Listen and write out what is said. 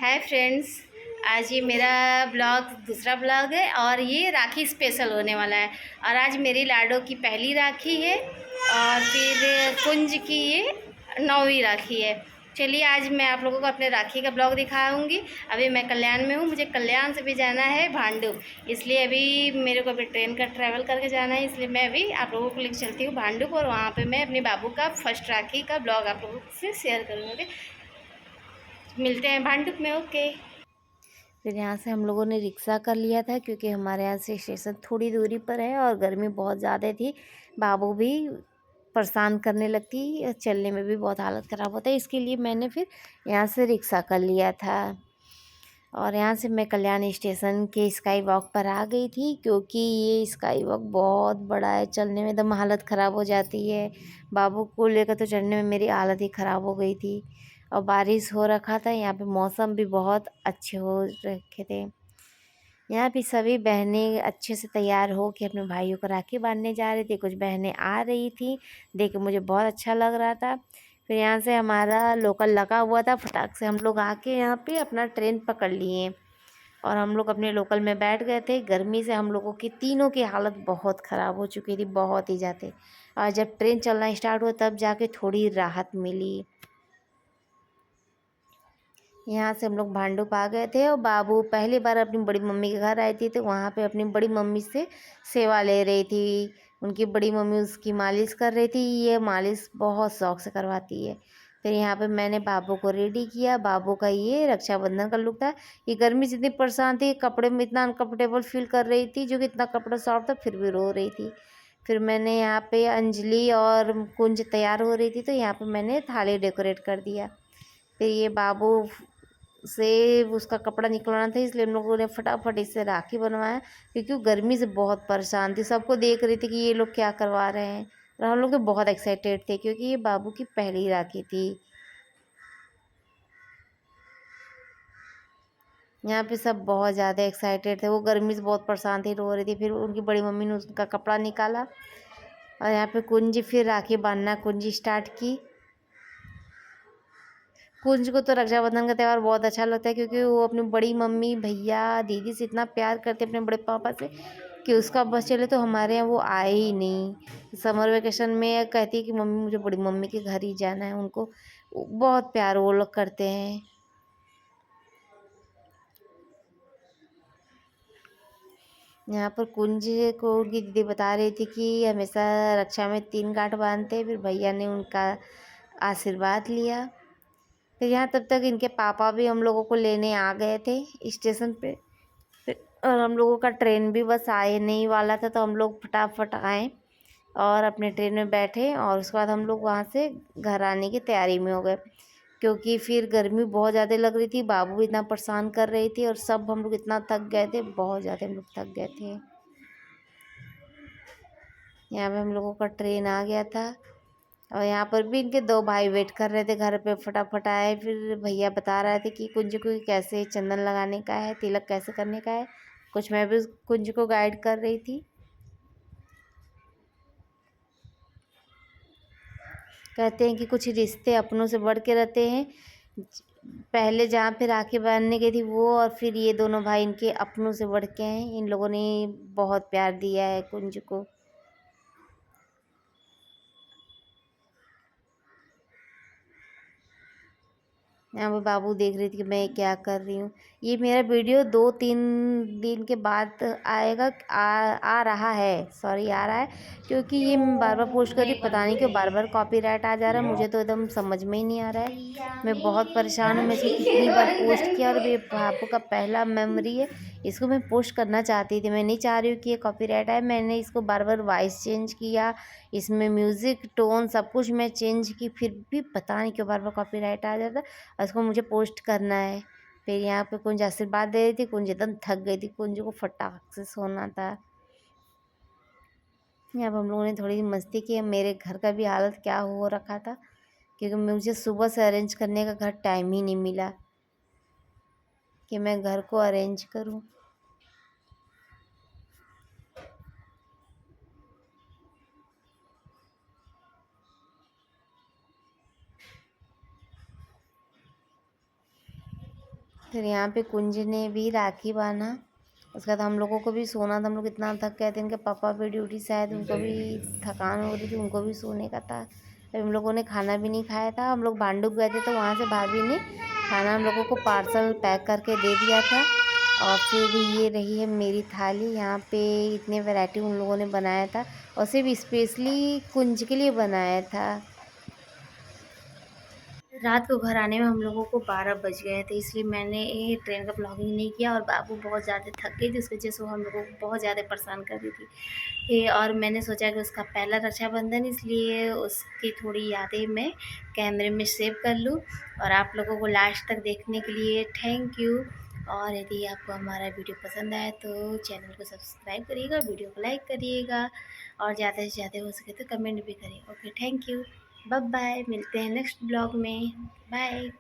Hi friends. आज ये मेरा ब्लॉग दूसरा ब्लॉग है और ये राखी स्पेशल होने वाला है। और आज मेरी लाडो की पहली राखी है और फिर कुंज की ये 9वीं राखी है। चलिए आज मैं आप लोगों को अपने राखी का ब्लॉग दिखाऊंगी। अभी मैं कल्याण में हूँ, मुझे कल्याण से भी जाना है भांडुप, इसलिए अभी मेरे को अभी ट्रेन का ट्रैवल करके जाना है, इसलिए मैं अभी आप लोगों को लेकर चलती हूँ भांडुप और वहाँ पे मैं अपने बाबू का फर्स्ट राखी का ब्लॉग आप लोगों से शेयर करूँगी। मिलते हैं भांडुप में। ओके। फिर यहाँ से हम लोगों ने रिक्शा कर लिया था क्योंकि हमारे यहाँ से स्टेशन थोड़ी दूरी पर है और गर्मी बहुत ज़्यादा थी। बाबू भी परेशान करने लगती, चलने में भी बहुत हालत ख़राब होता है, इसके लिए मैंने फिर यहाँ से रिक्शा कर लिया था। और यहाँ से मैं कल्याण स्टेशन के स्काई वॉक पर आ गई थी क्योंकि ये स्काई वॉक बहुत बड़ा है, चलने में एकदम हालत ख़राब हो जाती है। बाबू को लेकर तो चढ़ने में मेरी हालत ही ख़राब हो गई थी और बारिश हो रखा था। यहाँ पे मौसम भी बहुत अच्छे हो रखे थे। यहाँ पे सभी बहनें अच्छे से तैयार हो के अपने भाइयों को राखी बांधने जा रही थी। कुछ बहनें आ रही थी, देख के मुझे बहुत अच्छा लग रहा था। फिर यहाँ से हमारा लोकल लगा हुआ था, फटाक से हम लोग आके यहाँ पे अपना ट्रेन पकड़ लिए और हम लोग अपने लोकल में बैठ गए थे। गर्मी से हम लोगों की तीनों की हालत बहुत ख़राब हो चुकी थी, बहुत ही ज़्यादा। और जब ट्रेन चलना स्टार्ट हुआ तब जाके थोड़ी राहत मिली। यहाँ से हम लोग भांडुप आ गए थे और बाबू पहली बार अपनी बड़ी मम्मी के घर आई थी तो वहाँ पे अपनी बड़ी मम्मी से सेवा ले रही थी। उनकी बड़ी मम्मी उसकी मालिश कर रही थी, ये मालिश बहुत शौक से करवाती है। फिर यहाँ पे मैंने बाबू को रेडी किया। बाबू का ये रक्षाबंधन का लुक था। ये गर्मी से इतनी परेशान थी, कपड़े में इतना अनकम्फर्टेबल फील कर रही थी, जो कि इतना कपड़ा सॉफ्ट था फिर भी रो रही थी। फिर मैंने यहाँ पे अंजलि और कुंज तैयार हो रही थी तो यहाँ पे मैंने थाली डेकोरेट कर दिया। फिर ये बाबू से उसका कपड़ा निकलवाना था, इसलिए हम लोगों ने फटाफट इससे राखी बनवाया क्योंकि वो गर्मी से बहुत परेशान थी। सबको देख रही थी कि ये लोग क्या करवा रहे हैं और हम लोग तो बहुत एक्साइटेड थे क्योंकि ये बाबू की पहली राखी थी। यहाँ पे सब बहुत ज़्यादा एक्साइटेड थे, वो गर्मी से बहुत परेशान थी, रो रही थी। फिर उनकी बड़ी मम्मी ने उसका कपड़ा निकाला और यहाँ पे कुंजी फिर राखी बांधना कुंजी स्टार्ट की। कुंज को तो रक्षाबंधन का त्यौहार बहुत अच्छा लगता है क्योंकि वो अपनी बड़ी मम्मी भैया दीदी से इतना प्यार करते अपने बड़े पापा से कि उसका बस चले तो हमारे यहाँ वो आए ही नहीं। समर वेकेशन में कहती है कि मम्मी मुझे बड़ी मम्मी के घर ही जाना है, उनको बहुत प्यार वो लोग करते हैं। यहाँ पर कुंज को उनकी दीदी बता रही थी कि हमेशा रक्षा में 3 गांठ बांधते हैं। फिर भैया ने उनका आशीर्वाद लिया। फिर यहाँ तब तक इनके पापा भी हम लोगों को लेने आ गए थे स्टेशन पे। फिर और हम लोगों का ट्रेन भी बस आए नहीं वाला था तो हम लोग फटाफट आए और अपने ट्रेन में बैठे और उसके बाद हम लोग वहाँ से घर आने की तैयारी में हो गए क्योंकि फिर गर्मी बहुत ज़्यादा लग रही थी। बाबू भी इतना परेशान कर रही थी और सब हम लोग इतना थक गए थे, बहुत ज़्यादा हम लोग थक गए थे। यहाँ पे हम लोगों का ट्रेन आ गया था और यहाँ पर भी इनके 2 भाई वेट कर रहे थे घर पे। फटाफट आए। फिर भैया बता रहे थे कि कुंज को कैसे चंदन लगाने का है, तिलक कैसे करने का है। कुछ मैं भी कुंज को गाइड कर रही थी। कहते हैं कि कुछ रिश्ते अपनों से बढ़ के रहते हैं। पहले जहाँ पे राखी बांधने गई थी वो और फिर ये दोनों भाई इनके अपनों से बढ़ के हैं। इन लोगों ने बहुत प्यार दिया है कुंज को। यहाँ पे बाबू देख रही थी कि मैं क्या कर रही हूँ। ये मेरा वीडियो 2-3 दिन के बाद आएगा, आ रहा है, सॉरी आ रहा है क्योंकि ये मैं बार बार पोस्ट कर रही, पता नहीं क्यों बार बार कॉपीराइट आ जा रहा है। मुझे तो एकदम समझ में ही नहीं आ रहा है, मैं बहुत परेशान हूँ। मैं इसको कितनी बार पोस्ट किया और ये बाबू का पहला मेमोरी है, इसको मैं पोस्ट करना चाहती थी। मैं नहीं चाह रही हूँ कि ये कॉपीराइट आए। मैंने इसको बार बार वॉइस चेंज किया, इसमें म्यूज़िक टोन सब कुछ मैं चेंज की, फिर भी पता नहीं क्यों बार बार कॉपीराइट आ जाता और इसको मुझे पोस्ट करना है। फिर यहाँ पे कुंज आशीर्वाद दे रही थी, कुंज एकदम थक गई थी, कुंज को फटाक से सोना था। यहाँ पर हम लोगों ने थोड़ी सी मस्ती की। मेरे घर का भी हालत क्या हो रखा था क्योंकि मुझे सुबह से अरेंज करने का घर टाइम ही नहीं मिला कि मैं घर को अरेंज करूँ। फिर यहाँ पे कुंज ने भी राखी बांधा। उसके बाद हम लोगों को भी सोना था। हम लोग इतना थक गए थे, इनके पापा पे ड्यूटी शायद उनको भी थकान हो रही थी, उनको भी सोने का था। फिर हम लोगों ने खाना भी नहीं खाया था। हम लोग भांडुप गए थे तो वहाँ से भाभी ने खाना हम लोगों को पार्सल पैक करके दे दिया था। और फिर ये रही है मेरी थाली। यहाँ पे इतने वैरायटी उन लोगों ने बनाया था और सिर्फ स्पेशली कुंज के लिए बनाया था। रात को घर आने में हम लोगों को 12 बज गए थे, इसलिए मैंने ट्रेन का ब्लॉगिंग नहीं किया। और बाबू बहुत ज़्यादा थक गई थी, उस वजह से वो हम लोगों को बहुत ज़्यादा परेशान कर रही थी। और मैंने सोचा कि उसका पहला रक्षाबंधन, इसलिए उसकी थोड़ी यादें मैं कैमरे में सेव कर लूँ। और आप लोगों को लास्ट तक देखने के लिए थैंक यू। और यदि आपको हमारा वीडियो पसंद आए तो चैनल को सब्सक्राइब करिएगा, वीडियो को लाइक करिएगा और ज़्यादा से ज़्यादा हो सके तो कमेंट भी करिए। Okay, thank you, bye bye, मिलते हैं नेक्स्ट ब्लॉग में। बाय।